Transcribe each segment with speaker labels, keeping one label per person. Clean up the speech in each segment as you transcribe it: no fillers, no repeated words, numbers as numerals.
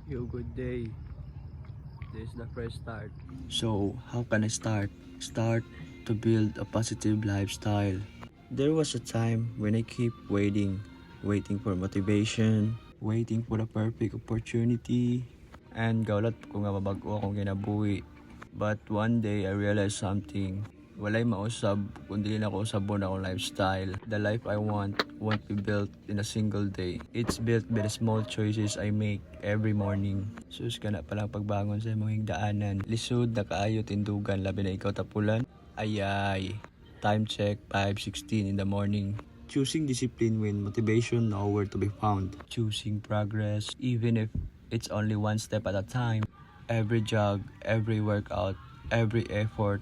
Speaker 1: Yo, good day. This is the first start.
Speaker 2: So, how can I start? Start to build a positive lifestyle. There was a time when I keep waiting for motivation, waiting for the perfect opportunity, and gaulat ko nga mabago akong kinabuhi. But one day, I realized something. Walay mausab, kundi na ko usabon akong lifestyle. The life I want won't be built in a single day. It's built by the small choices I make every morning. Sus ka na palang pagbangon sa imong higdaanan. Lisod na kaayo tindugan, labi na ikaw tapulan. Ayay. Time check, 5:16 in the morning. Choosing discipline when motivation nowhere to be found. Choosing progress, even if it's only one step at a time. Every jog, every workout, every effort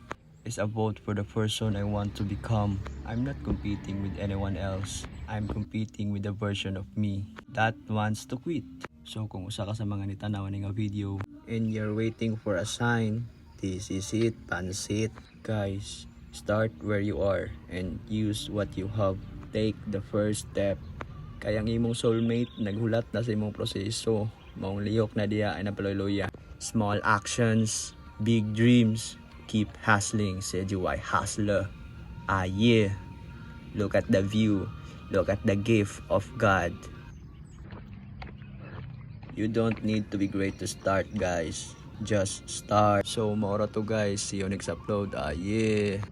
Speaker 2: is a vote for the person I want to become. I'm not competing with anyone else. I'm competing with the version of me that wants to quit. So kung usa ka sa mga nitanaw nga video and you're waiting for a sign, this is it, pansit. Guys, start where you are and use what you have. Take the first step. Kaya ang imong soulmate naghulat na sa imong proseso. Maong liyok na diya ay napaloy-loya. Small actions, big dreams. Keep hustling, said you I hustler. Ah yeah. Look at the view. Look at the gift of God. You don't need to be great to start, guys. Just start. So, maura to guys. See you next upload. Ah yeah.